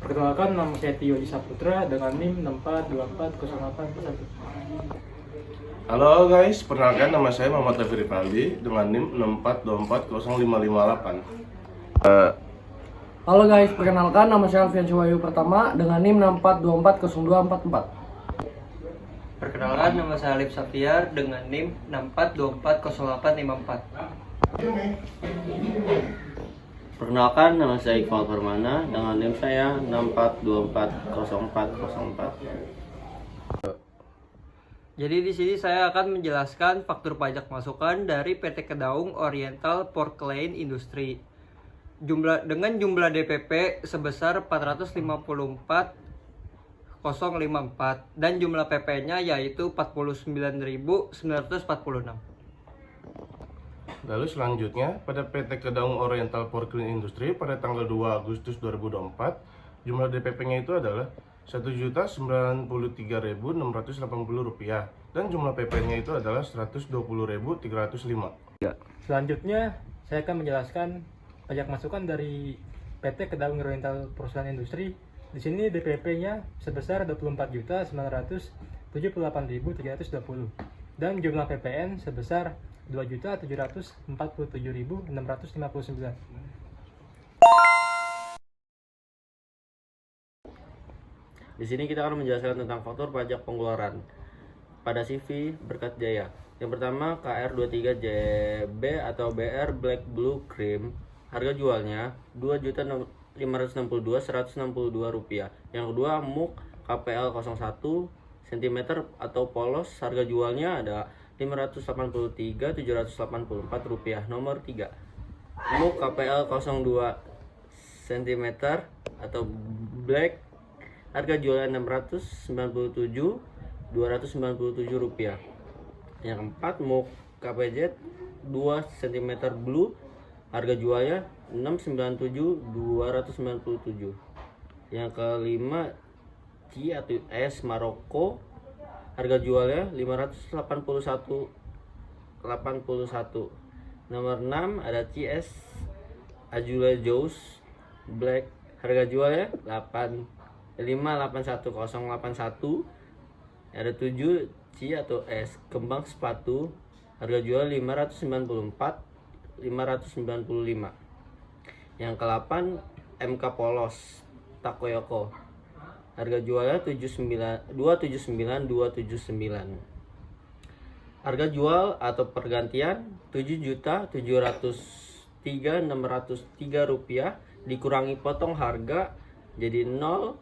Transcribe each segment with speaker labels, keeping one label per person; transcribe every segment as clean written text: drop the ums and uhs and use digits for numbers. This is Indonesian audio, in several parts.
Speaker 1: Perkenalkan, nama saya Tio Isaputra dengan NIM 64240841.
Speaker 2: Halo guys, perkenalkan nama saya Muhammad Levi Rivaldi dengan NIM 64240558.
Speaker 3: Halo guys, perkenalkan nama saya Alfian Wahyu Pertama dengan NIM 64240244.
Speaker 4: Perkenalkan, nama saya Alif Safiar dengan NIM 64240854.
Speaker 5: Perkenalkan, nama saya Iqbal Permana dengan NIM saya 64240404.
Speaker 4: Jadi di sini saya akan menjelaskan faktur pajak masukan dari PT Kedaung Oriental Porcelain Industry. Dengan jumlah DPP sebesar 454.054 dan jumlah PP-nya yaitu 49.946.
Speaker 2: Lalu selanjutnya, pada PT Kedaung Oriental Porcelain Industry pada tanggal 2 Agustus 2024, jumlah DPP-nya itu adalah Rp1.093.680 dan jumlah PP-nya itu adalah Rp120.305.
Speaker 1: Selanjutnya, saya akan menjelaskan pajak masukan dari PT Kedaung Oriental Porcelain Industry. Di sini DPP-nya sebesar Rp24.978.320 dan jumlah PPN sebesar Rp2.747.659.
Speaker 5: Di sini kita akan menjelaskan tentang faktur pajak pengeluaran pada CV Berkat Jaya. Yang pertama, KR23JB atau BR Black Blue Cream. Harga jualnya Rp2.562.162. Yang kedua, MUK KPL 01 cm atau polos. Harga jualnya ada Rp583.784. Nomor 3, MUK KPL 02 cm atau black. Harga jualnya Rp697.297. Yang keempat, MUK KPZ 2 cm blue. Harga jualnya Rp697.297. Yang kelima, C atau S Maroko. Harga jualnya Rp581.81. Nomor 6 ada CS Azula Jous Black. Harga jualnya Rp581.081. Ada 7 C atau S Kembang Sepatu. Harga jual Rp594.595. Yang ke-8 MK Polos Takoyoko. Harga jualnya Rp279.279. Harga jual atau pergantian Rp7.703.603 dikurangi potong harga jadi 0,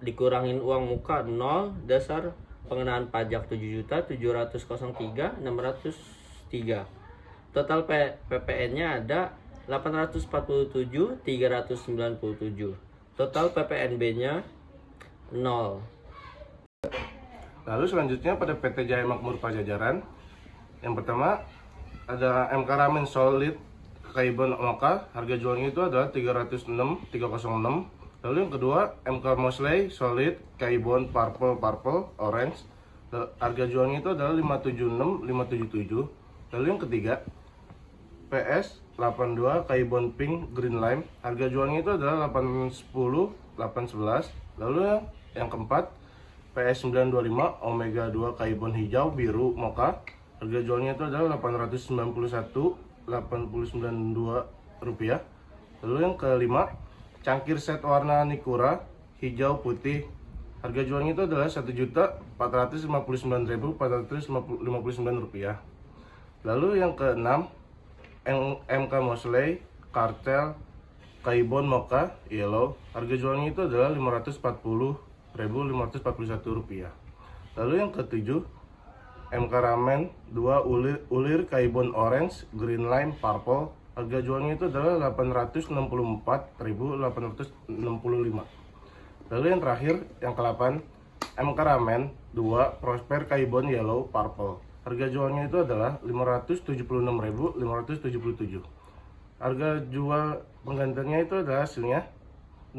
Speaker 5: dikurangin uang muka 0, dasar pengenaan pajak Rp7.703.603. Total PPN-nya ada Rp847.397. Total PPNB-nya 0.
Speaker 2: Lalu selanjutnya pada PT Jaya Makmur Pajajaran. Yang pertama ada MK Ramen Solid Kaibon Mocha. Harga jualnya itu adalah Rp306.306. Lalu yang kedua MK Mosley Solid Kaibon Purple Orange. Harga jualnya itu adalah Rp576.577. Lalu yang ketiga PS 82 Kaibon Pink Green Lime. Harga jualnya itu adalah Rp810.811. Lalu yang keempat PS 925 Omega 2 Kaibon Hijau Biru Mocha. Harga jualnya itu adalah Rp891.892. Lalu yang kelima cangkir set warna Nikura hijau putih. Harga jualnya itu adalah Rp1.459.459. Lalu yang keenam MK Mosley Kartel Kaibon Mocha Yellow. Harga jualnya itu adalah Rp540.541. Lalu yang ketujuh MK Ramen 2 ulir Kaibon Orange Green Lime Purple. Harga jualnya itu adalah Rp864.865. Lalu yang terakhir yang ke-8 MK Ramen 2 Prosper Kaibon Yellow Purple. Harga jualnya itu adalah Rp576.577. Harga jual penggantiannya itu adalah hasilnya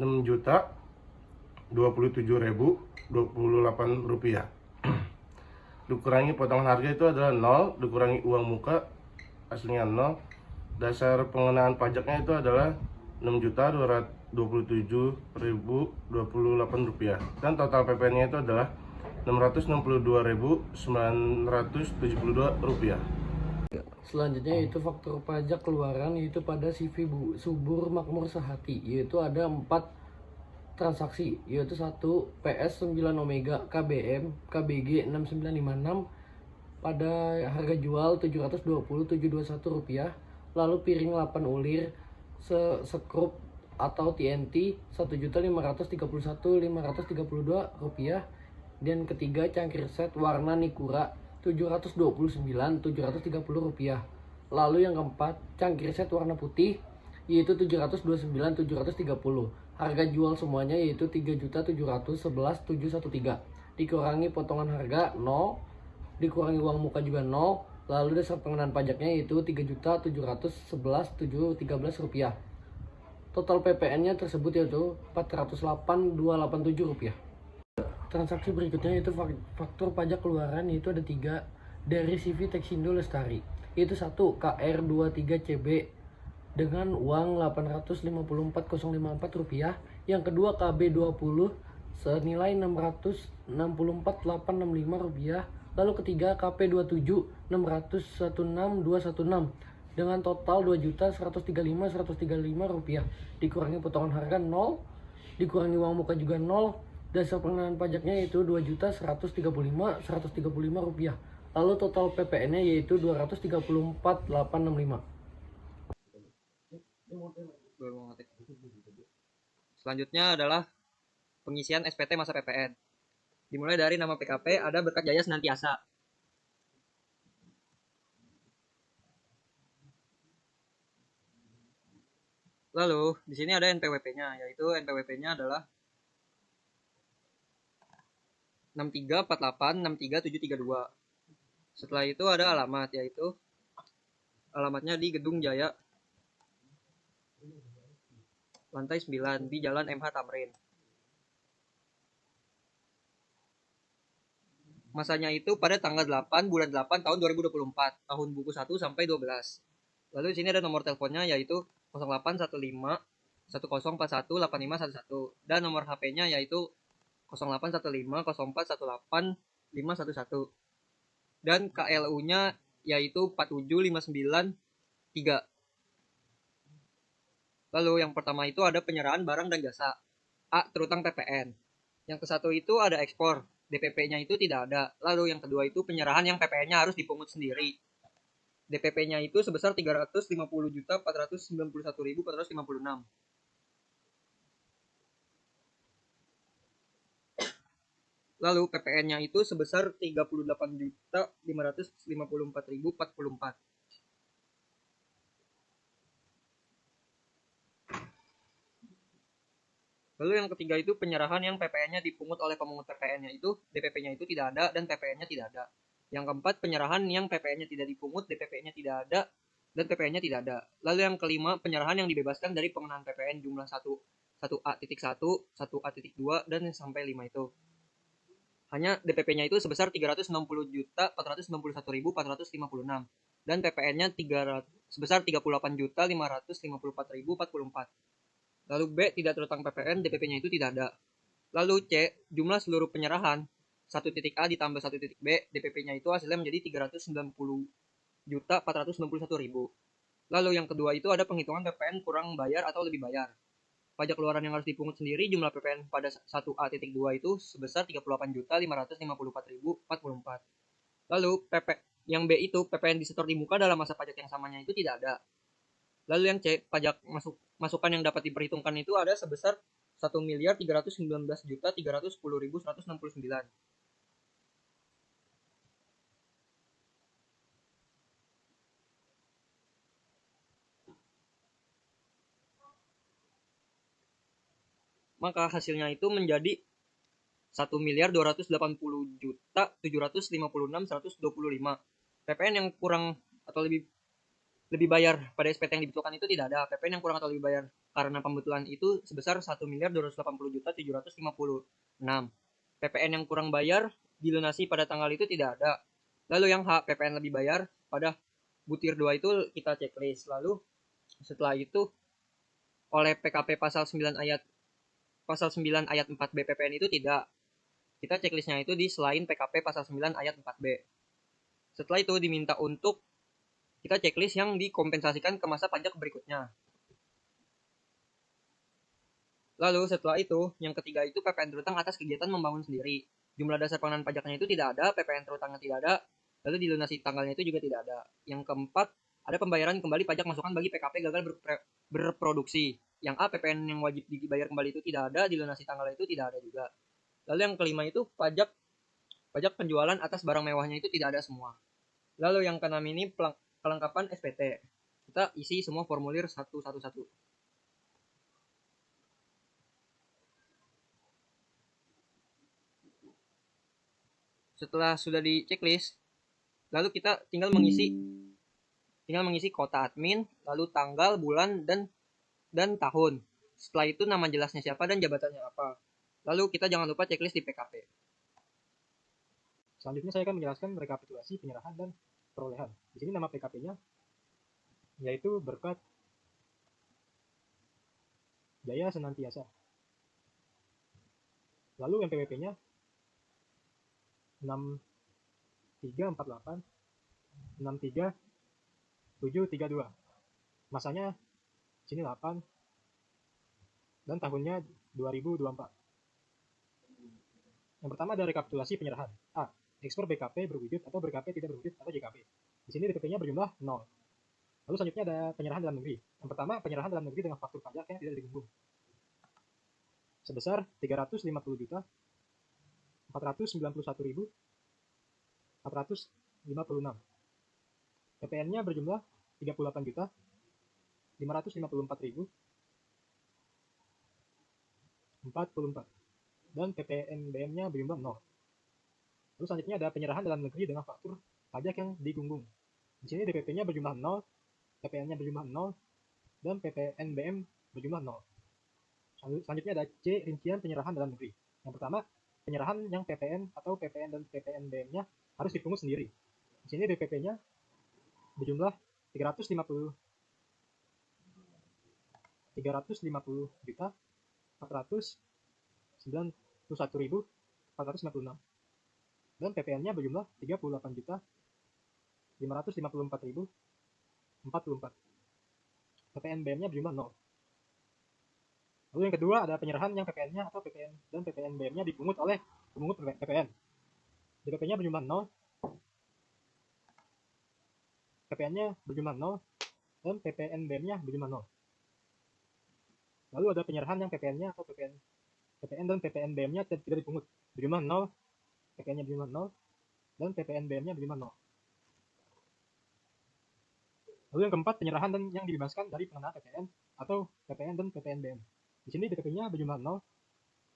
Speaker 2: Rp6.027.028. Dikurangi potongan harga itu adalah 0, dikurangi uang muka hasilnya 0. Dasar pengenaan pajaknya itu adalah Rp27.028 dan total PPN-nya itu adalah Rp662.972.
Speaker 3: Selanjutnya yaitu faktur pajak keluaran, yaitu pada CV Subur Makmur Sehati, yaitu ada 4 transaksi, yaitu 1 PS 9 Omega KBM KBG 6956 pada harga jual Rp720.721, lalu piring 8 ulir sekrup atau TNT Rp1.531.532, dan ketiga cangkir set warna Nikura Rp729.730. Lalu yang keempat cangkir set warna putih yaitu Rp729.730. Harga jual semuanya yaitu Rp3.711.713, dikurangi potongan harga 0, dikurangi uang muka juga 0, lalu dasar pengenaan pajaknya yaitu Rp3.711.713. Total PPN-nya tersebut yaitu Rp408.287. Transaksi berikutnya yaitu faktur pajak keluaran, yaitu ada 3 dari CV Texindo Lestari, yaitu 1 KR23CB dengan uang Rp854.054, yang kedua KB20 senilai Rp664.865, lalu ketiga KP27 601.616 dengan total Rp2.135.135, dikurangi potongan harga 0, dikurangi uang muka juga 0, dasar pengenaan pajaknya yaitu Rp2.135.135, lalu total PPN-nya yaitu Rp234.865.
Speaker 4: Selanjutnya adalah pengisian SPT masa PPN. Dimulai dari nama PKP ada Berkat Jaya Senantiasa. Lalu di sini ada NPWP-nya, yaitu NPWP-nya adalah 634863732. Setelah itu ada alamat, yaitu alamatnya di Gedung Jaya lantai 9 di Jalan MH Tamrin. Masanya itu pada tanggal 8 bulan 8 tahun 2024, tahun buku 1 sampai 12. Lalu di sini ada nomor teleponnya yaitu 0815 1041 8511 dan nomor HP-nya yaitu 0815 0418 511 dan KLU-nya yaitu 47593. Lalu yang pertama itu ada penyerahan barang dan jasa. A. Terutang PPN. Yang ke satu itu ada ekspor. DPP-nya itu tidak ada. Lalu yang kedua itu penyerahan yang PPN-nya harus dipungut sendiri. DPP-nya itu sebesar 350.491.456. Lalu PPN-nya itu sebesar 38.554.044. Lalu yang ketiga itu penyerahan yang PPN-nya dipungut oleh pemungut PPN-nya itu DPP-nya itu tidak ada dan PPN-nya tidak ada. Yang keempat penyerahan yang PPN-nya tidak dipungut, DPP-nya tidak ada dan PPN-nya tidak ada. Lalu yang kelima penyerahan yang dibebaskan dari pengenaan PPN jumlah 1A.1, 1A.2 dan sampai 5 itu. Hanya DPP-nya itu sebesar 360.491.456 dan PPN-nya sebesar 38.554.044. Lalu B. Tidak terutang PPN, DPP-nya itu tidak ada. Lalu C. Jumlah seluruh penyerahan 1.A ditambah 1.B, DPP-nya itu hasilnya menjadi 390.491.000. Lalu yang kedua itu ada penghitungan PPN kurang bayar atau lebih bayar. Pajak keluaran yang harus dipungut sendiri jumlah PPN pada 1A.2 itu sebesar 38.554.044. Lalu PP yang B itu PPN disetor di muka dalam masa pajak yang samanya itu tidak ada. Lalu yang C, pajak masukan yang dapat diperhitungkan itu ada sebesar 1.319.310.169. Maka hasilnya itu menjadi 1.280.756.125. PPN yang kurang atau lebih bayar pada SPT yang dibutuhkan itu tidak ada. PPN yang kurang atau lebih bayar karena pembetulan itu sebesar 1.280.756. PPN yang kurang bayar dilunasi pada tanggal itu tidak ada. Lalu yang H, PPN lebih bayar pada butir 2 itu kita checklist. Lalu setelah itu oleh PKP pasal 9 ayat 4 BPPN itu tidak. Kita checklistnya itu di selain PKP pasal 9 ayat 4B. Setelah itu diminta untuk kita checklist yang dikompensasikan ke masa pajak berikutnya. Lalu setelah itu, yang ketiga itu PPN terutang atas kegiatan membangun sendiri. Jumlah dasar pengenaan pajaknya itu tidak ada, PPN terutangnya tidak ada, lalu dilunasi tanggalnya itu juga tidak ada. Yang keempat, ada pembayaran kembali pajak masukan bagi PKP gagal berproduksi. Yang A, PPN yang wajib dibayar kembali itu tidak ada, dilunasi tanggalnya itu tidak ada juga. Lalu yang kelima itu pajak penjualan atas barang mewahnya itu tidak ada semua. Lalu yang keenam ini kelengkapan SPT. Kita isi semua formulir satu. Setelah sudah di checklist, lalu kita tinggal mengisi kota admin, lalu tanggal, bulan, dan tahun. Setelah itu nama jelasnya siapa dan jabatannya apa. Lalu kita jangan lupa checklist di PKP.
Speaker 1: Selanjutnya saya akan menjelaskan rekapitulasi penyerahan dan perolehan. Di sini nama PKP-nya yaitu Berkat Jaya Senantiasa. Lalu NPWP-nya 6348 63732. Masanya sini 8 dan tahunnya 2024. Yang pertama ada rekapitulasi penyerahan. A. Ekspor BKP berwujud atau BKP tidak berwujud atau JKP. Di sini DPP-nya berjumlah 0. Lalu selanjutnya ada penyerahan dalam negeri. Yang pertama penyerahan dalam negeri dengan faktur pajak yang tidak digunggung. Sebesar 350.491.456. PPN-nya berjumlah 38.554.044 dan PPNBM-nya berjumlah 0. Lalu selanjutnya ada penyerahan dalam negeri dengan faktur pajak yang digunggung. Di sini DPP-nya berjumlah 0, PPN-nya berjumlah 0, dan PPNBM berjumlah 0. Selanjutnya ada C, rincian penyerahan dalam negeri. Yang pertama, penyerahan yang PPN atau PPN dan PPNBM-nya harus dipungut sendiri. Di sini DPP-nya berjumlah 350 juta 491.456 dan PPN-nya berjumlah 38 juta 554.044. PPNBM-nya berjumlah 0. Lalu yang kedua ada penyerahan yang PPN-nya atau PPN dan PPNBM-nya dipungut oleh pemungut PPN. DPP-nya berjumlah 0, PPN-nya berjumlah 0, dan PPNBM-nya berjumlah 0. Lalu ada penyerahan yang PPN-nya atau PPN dan PPNBM-nya tidak dipungut, berjumlah 0, PPN-nya berjumlah 0, dan PPNBM-nya berjumlah 0. Lalu yang keempat, penyerahan dan yang dibebaskan dari pengenaan PPN atau PPN dan PPNBM. Di sini DPP-nya berjumlah 0,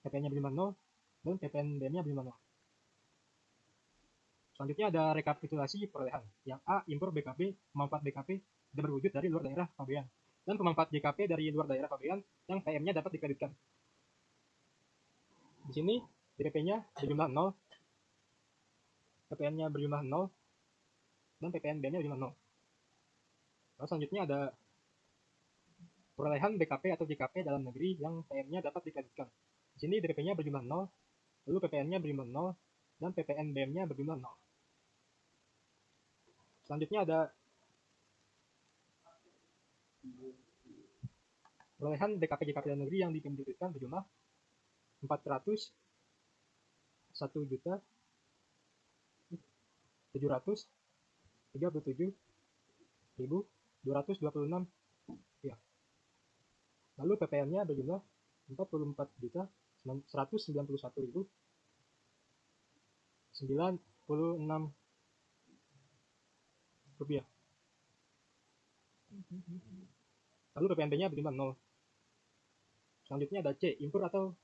Speaker 1: PPN-nya berjumlah 0, dan PPNBM-nya berjumlah 0. Selanjutnya ada rekapitulasi perolehan. Yang A, impor BKP, pemanfaat BKP tidak berwujud dari luar daerah pabean, dan pemanfaat JKP dari luar daerah pabean yang PM-nya dapat dikreditkan. Di sini DPP-nya berjumlah 0, PPN-nya berjumlah 0, dan PPNB-nya berjumlah 0. Lalu selanjutnya ada perolehan BKP atau JKP dalam negeri yang PM-nya dapat dikreditkan. Di sini DPP-nya berjumlah 0, lalu PPN-nya berjumlah 0, dan PPNBM-nya berjumlah 0. Selanjutnya ada perolehan BKP JKP dalam negeri yang dikreditkan berjumlah 401.737.226. Ya. Lalu PPN-nya berjumlah 44.191.096 rupiah. Lalu PPNB-nya berjumlah 0. Selanjutnya ada C, impor atau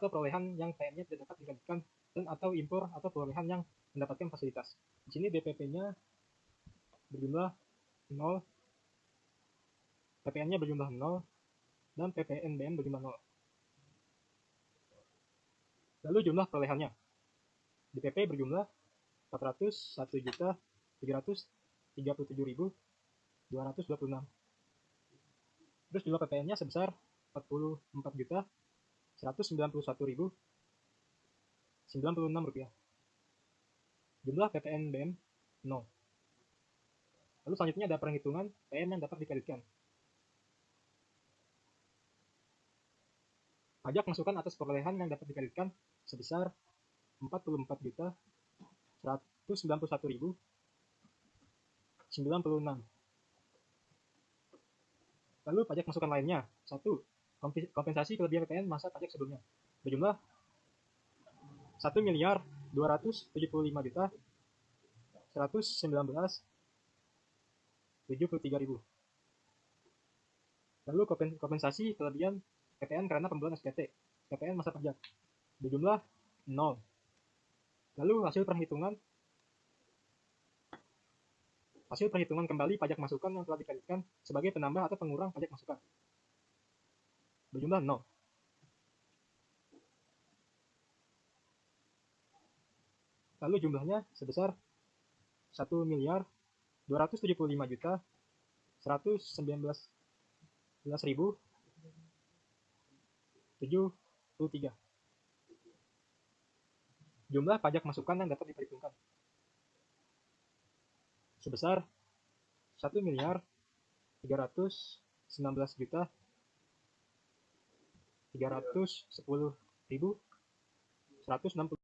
Speaker 1: perolehan yang PM-nya tidak dapat dikreditkan dan atau impor atau perolehan yang mendapatkan fasilitas. Di sini DPP-nya berjumlah 0, PPN-nya berjumlah 0, dan PPNBM berjumlah 0. Lalu jumlah perolehannya. DPP berjumlah 401.337.226. Terus jumlah PPN-nya sebesar rupiah. Jumlah PPN BM 0. Lalu selanjutnya ada perhitungan PM yang dapat dikreditkan. Pajak masukan atas perolehan yang dapat dikreditkan sebesar 44.191.096. Lalu pajak masukan lainnya. 1. Kompensasi kelebihan PPN masa pajak sebelumnya berjumlah 1.275.119.073.000. Lalu kompensasi kelebihan PPN karena pembuatan SPT PPN masa pajak berjumlah 0. Lalu hasil perhitungan kembali pajak masukan yang telah dikreditkan sebagai penambah atau pengurang pajak masukan berjumlah 0. Lalu jumlahnya sebesar 1.275.119.073. Jumlah pajak masukan yang dapat diperhitungkan sebesar 1.319.310.160.